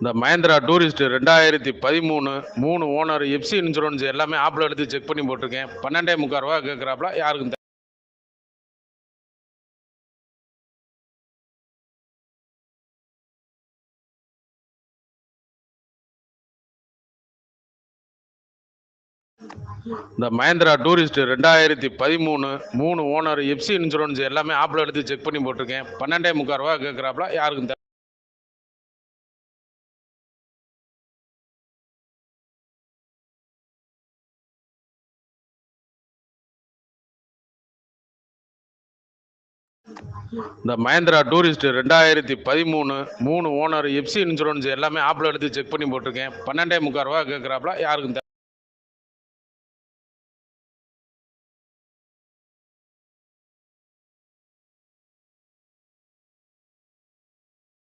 இந்த Mahindra tourist 2013 3 owner FC insurance எல்லாமே ஆப்பில் எடுத்து செக் பண்ணி போட்டிருக்கேன். 12.25 ரூபா கேட்குறாப்புல. யாருக்கும் இந்த Mahindra tourist 2013 3 owner FC insurance எல்லாமே ஆப்பில் எடுத்து செக் பண்ணி போட்டிருக்கேன். 12.25 ரூபா கேட்குறாப்புல. யாருக்கும் இந்த Mahindra tourist 2013 3 owner FC insurance எல்லாமே ஆப்பில் எடுத்து செக் பண்ணி போட்டிருக்கேன். 12.25 ரூபா கேட்குறாப்புல. யாருக்கும்